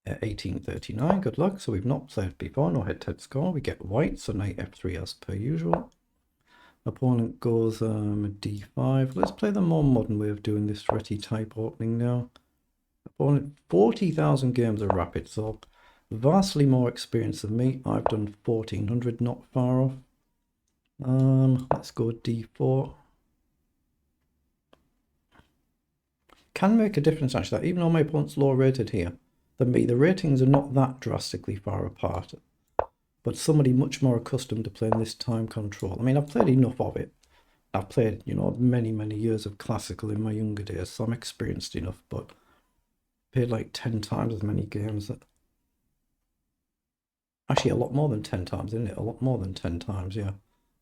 1839, good luck. So we've not played before, no head-to-head score. We get white, so knight f3 as per usual. Opponent goes d5. Let's play the more modern way of doing this Reti type opening now. Opponent 40,000 games of Rapid, so vastly more experience than me. I've done 1400, not far off. Let's go d4. Can make a difference actually, that even though my opponent's lower rated here than me, the ratings are not that drastically far apart. But somebody much more accustomed to playing this time control. I mean, I've played enough of it. I've played, you know, many years of classical in my younger days, so I'm experienced enough, but played like 10 times as many games. Actually, a lot more than 10 times, isn't it? A lot more than 10 times, yeah.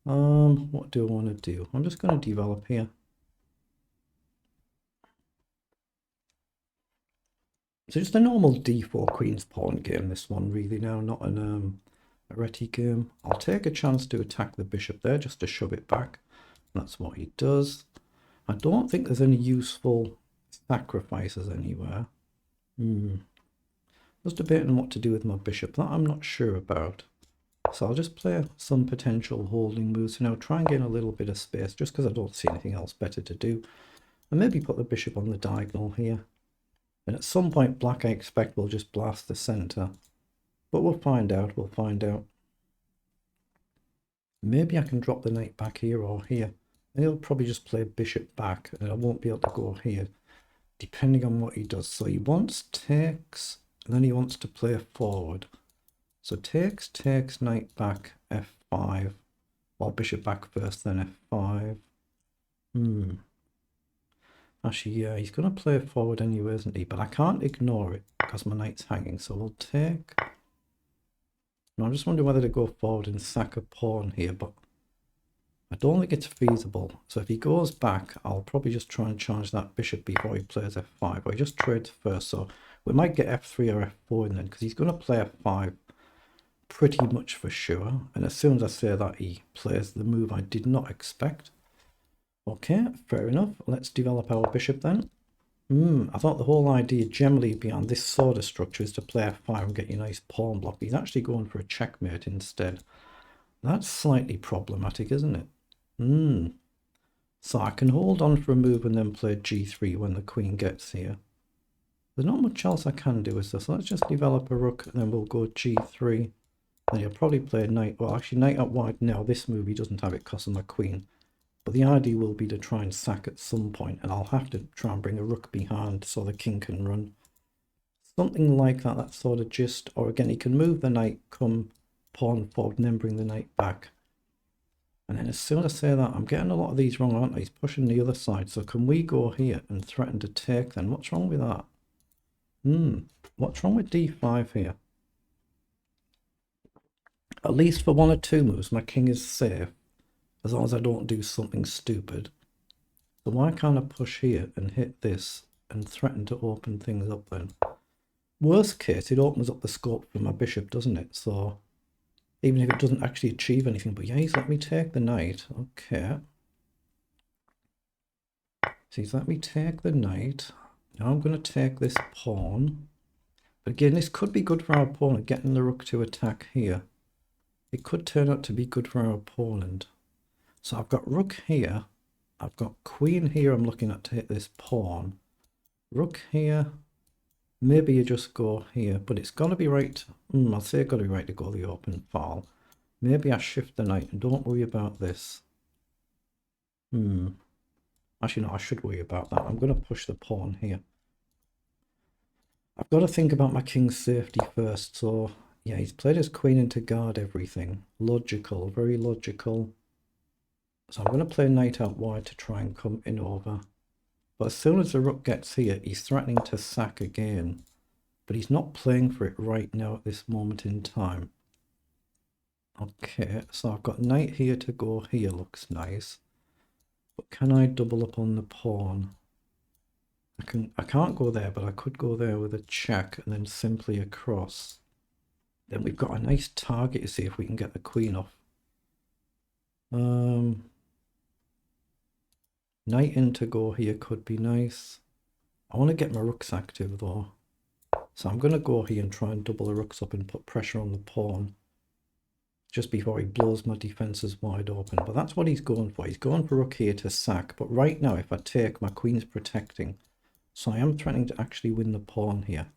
What do I want to do? I'm just going to develop here. So just a normal d4 queen's pawn game, this one, really now, not an a Reti game. I'll take a chance to attack the bishop there, just to shove it back. That's what he does. I don't think there's any useful sacrifices anywhere. Just debating what to do with my bishop. That I'm not sure about. So I'll just play some potential holding moves for now. Try and gain a little bit of space, just because I don't see anything else better to do. And maybe put the bishop on the diagonal here. And at some point, black, I expect, will just blast the center. But we'll find out, we'll find out. Maybe I can drop the knight back here or here. And he'll probably just play bishop back, and I won't be able to go here, depending on what he does. So he wants takes, and then he wants to play forward. So takes, knight back, f5. Well, bishop back first, then f5. Actually, yeah, he's going to play forward anyway, isn't he? But I can't ignore it because my knight's hanging. So we'll take. And I'm just wondering whether to go forward and sack a pawn here, but I don't think it's feasible. So if he goes back, I'll probably just try and challenge that bishop before he plays f5. Or he just trades first. So we might get f3 or f4 in then, because he's going to play f5 pretty much for sure. And as soon as I say that, he plays the move I did not expect. Okay, fair enough. Let's develop our bishop then. I thought the whole idea generally behind this sort of structure is to play f5 and get your nice pawn block. He's actually going for a checkmate instead. That's slightly problematic, isn't it? So I can hold on for a move and then play g3 when the queen gets here. There's not much else I can do with this. So let's just develop a rook and then we'll go g3. Then he'll probably play knight. Well, actually knight up wide now. This move he doesn't have it because of my queen. But the idea will be to try and sack at some point, and I'll have to try and bring a rook behind so the king can run. Something like that, that sort of gist. Or again, he can move the knight, come pawn forward, and then bring the knight back. And then as soon as I say that, I'm getting a lot of these wrong, aren't I? He's pushing the other side. So can we go here and threaten to take then? What's wrong with that? What's wrong with d5 here? At least for one or two moves, my king is safe. As long as I don't do something stupid. So why can't I push here and hit this and threaten to open things up then? Worst case, it opens up the scope for my bishop, doesn't it? So even if it doesn't actually achieve anything. But yeah, he's let me take the knight. Okay. So he's let me take the knight. Now I'm going to take this pawn. But again, this could be good for our opponent, getting the rook to attack here. It could turn out to be good for our opponent. So I've got rook here, I've got queen here I'm looking at to hit this pawn. Rook here, maybe you just go here, but it's got to be right, I'll say it's got to be right to go the open file. Maybe I shift the knight and don't worry about this. Actually no, I should worry about that. I'm going to push the pawn here. I've got to think about my king's safety first, so yeah, he's played his queen in to guard everything. Logical, very logical. So I'm going to play knight out wide to try and come in over. But as soon as the rook gets here, he's threatening to sack again. But he's not playing for it right now at this moment in time. Okay, so I've got knight here to go here, looks nice. But can I double up on the pawn? I can't go there, but I could go there with a check and then simply across. Then we've got a nice target to see if we can get the queen off. Knight in to go here could be nice. I want to get my rooks active though. So I'm going to go here and try and double the rooks up and put pressure on the pawn just before he blows my defences wide open. But that's what he's going for. He's going for rook here to sack. But right now, if I take, my queen's protecting. So I am threatening to actually win the pawn here.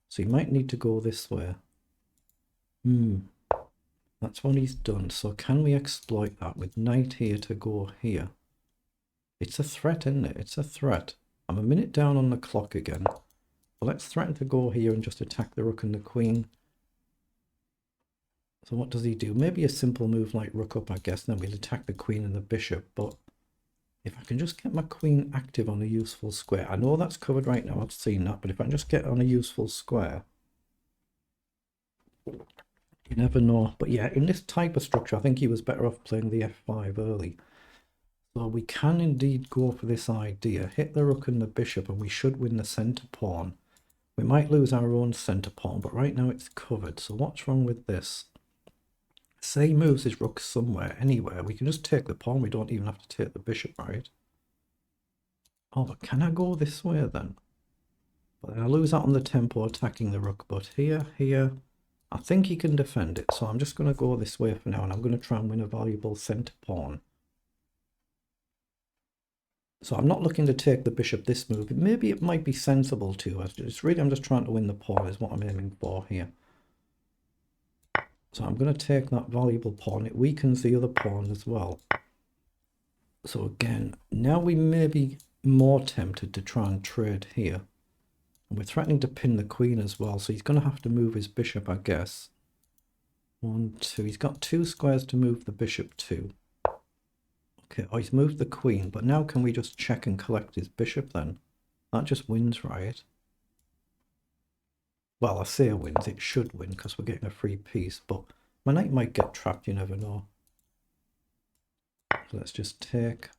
So he might need to go this way. That's what he's done. So can we exploit that with knight here to go here? It's a threat, isn't it? It's a threat. I'm a minute down on the clock again. But let's threaten to go here and just attack the rook and the queen. So what does he do? Maybe a simple move like rook up, I guess. Then we'll attack the queen and the bishop. But if I can just get my queen active on a useful square. I know that's covered right now. I've seen that. But if I can just get on a useful square. You never know. But yeah, in this type of structure, I think he was better off playing the f5 early. So we can indeed go for this idea. Hit the rook and the bishop and we should win the centre pawn. We might lose our own centre pawn, but right now it's covered. So what's wrong with this? Say he moves his rook somewhere, anywhere. We can just take the pawn. We don't even have to take the bishop, right? Oh, but can I go this way then? But I lose out on the tempo attacking the rook. But here, I think he can defend it. So I'm just going to go this way for now. And I'm going to try and win a valuable centre pawn. So I'm not looking to take the bishop this move. Maybe it might be sensible to. It's really, I'm just trying to win the pawn is what I'm aiming for here. So I'm going to take that valuable pawn. It weakens the other pawn as well. So again, now we may be more tempted to try and trade here. And we're threatening to pin the queen as well. So he's going to have to move his bishop, I guess. 1, 2. He's got 2 squares to move the bishop to. Okay, oh, he's moved the queen, but now can we just check and collect his bishop then? That just wins, right? Well, I say wins, it should win because we're getting a free piece, but my knight might get trapped, you never know. So let's just take...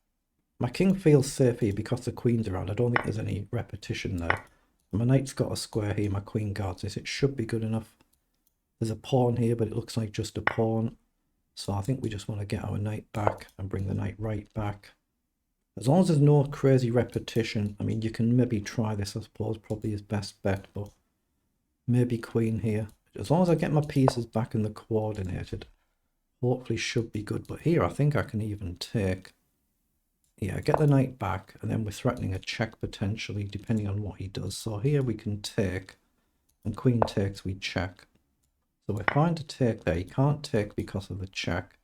My king feels safe here because the queen's around. I don't think there's any repetition there. My knight's got a square here, my queen guards this. It should be good enough. There's a pawn here, but it looks like just a pawn. So I think we just want to get our knight back and bring the knight right back. As long as there's no crazy repetition, I mean, you can maybe try this, I suppose, probably his best bet, but maybe queen here. As long as I get my pieces back in the coordinated, hopefully should be good. But here, I think I can even take, yeah, get the knight back, and then we're threatening a check potentially, depending on what he does. So here we can take, and queen takes, we check. So we're fine to take there. He can't take because of the check.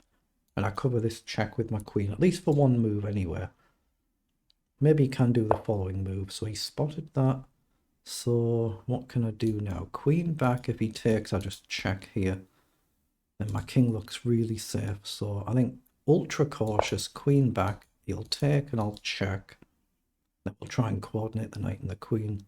And I cover this check with my queen, at least for one move anyway. Maybe he can do the following move. So he spotted that. So what can I do now? Queen back. If he takes, I just check here. Then my king looks really safe. So I think ultra cautious, queen back. He'll take and I'll check. Then we'll try and coordinate the knight and the queen.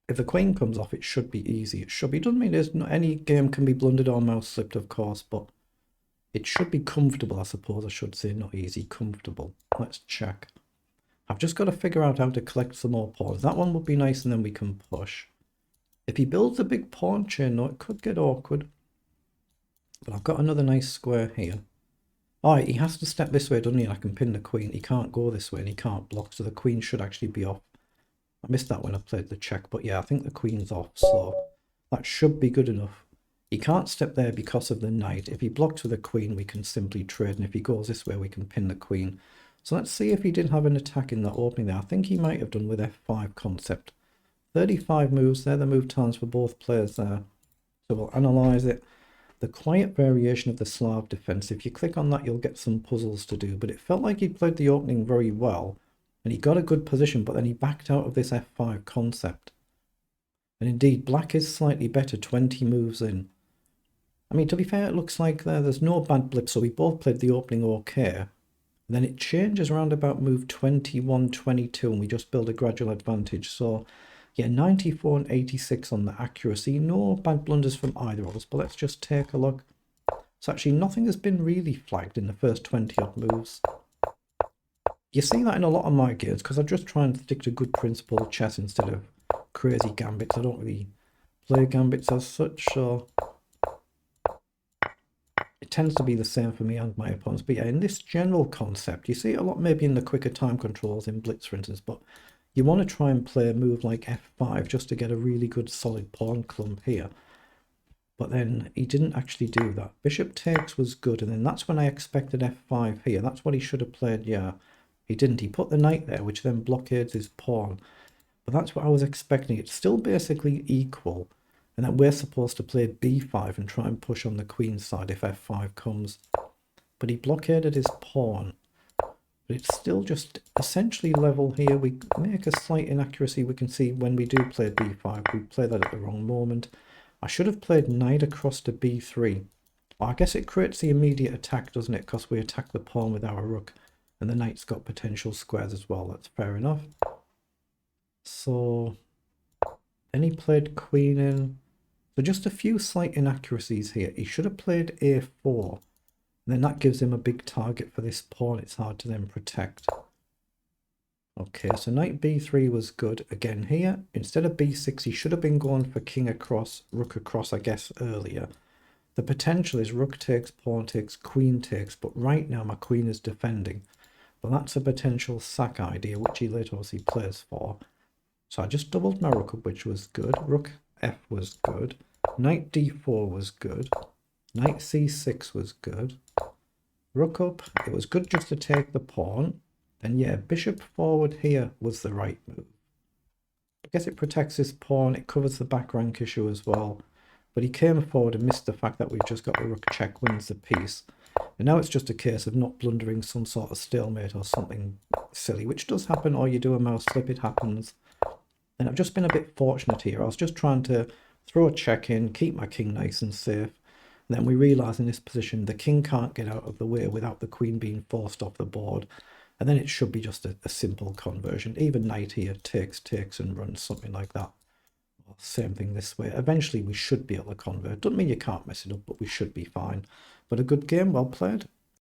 If the queen comes off, it should be easy. It should be. It doesn't mean there's not any game can be blundered or mouse slipped, of course, but it should be comfortable, I suppose I should say, not easy, comfortable. Let's check. I've just got to figure out how to collect some more pawns. That one would be nice, and then we can push. If he builds a big pawn chain, though, it could get awkward. But I've got another nice square here. Alright, he has to step this way, doesn't he? And I can pin the queen. He can't go this way, and he can't block, so the queen should actually be off. I missed that when I played the check, but yeah, I think the queen's off, so that should be good enough. He can't step there because of the knight. If he blocks with the queen, we can simply trade, and if he goes this way, we can pin the queen. So let's see if he did have an attack in that opening there. I think he might have done with f5 concept. 35 moves there, the move times for both players there. So we'll analyse it. The quiet variation of the Slav defense. If you click on that, you'll get some puzzles to do, but it felt like he played the opening very well. And he got a good position, but then he backed out of this f5 concept. And indeed, black is slightly better, 20 moves in. I mean, to be fair, it looks like there's no bad blip, so we both played the opening okay. And then it changes around about move 21, 22, and we just build a gradual advantage. So, yeah, 94 and 86 on the accuracy. No bad blunders from either of us, but let's just take a look. So actually, nothing has been really flagged in the first 20-odd moves. You see that in a lot of my games because I just try and stick to good principle chess instead of crazy gambits. I don't really play gambits as such, so it tends to be the same for me and my opponents. But yeah, in this general concept, you see it a lot maybe in the quicker time controls in Blitz, for instance, but You want to try and play a move like f5 just to get a really good solid pawn clump here. But then he didn't actually do that. Bishop takes was good, and then that's when I expected f5 here. That's what he should have played, yeah. He didn't. He put the knight there, which then blockades his pawn. But that's what I was expecting. It's still basically equal. And then we're supposed to play b5 and try and push on the queen's side if f5 comes. But he blockaded his pawn. But it's still just essentially level here. We make a slight inaccuracy. We can see when we do play b5, we play that at the wrong moment. I should have played knight across to b3. Well, I guess it creates the immediate attack, doesn't it? Because we attack the pawn with our rook. And the knight's got potential squares as well. That's fair enough. So then he played queen in. So just a few slight inaccuracies here. He should have played a4. And then that gives him a big target for this pawn. It's hard to then protect. Okay, so knight b3 was good again here. Instead of b6, he should have been going for king across, rook across, I guess, earlier. The potential is rook takes, pawn takes, queen takes, but right now my queen is defending. But that's a potential sack idea, which he later obviously plays for. So I just doubled my rook up, which was good. Rook f was good. Knight d4 was good. Knight c6 was good. Rook up, it was good just to take the pawn. And yeah, bishop forward here was the right move. I guess it protects his pawn, it covers the back rank issue as well. But he came forward and missed the fact that we've just got the rook check wins the piece. And now it's just a case of not blundering some sort of stalemate or something silly, which does happen, or you do a mouse slip, it happens. And I've just been a bit fortunate here. I was just trying to throw a check in, keep my king nice and safe. And then we realise in this position the king can't get out of the way without the queen being forced off the board. And then it should be just a simple conversion. Even knight here takes and runs, something like that. Well, same thing this way. Eventually we should be able to convert. Doesn't mean you can't mess it up, but we should be fine. But a good game, well played.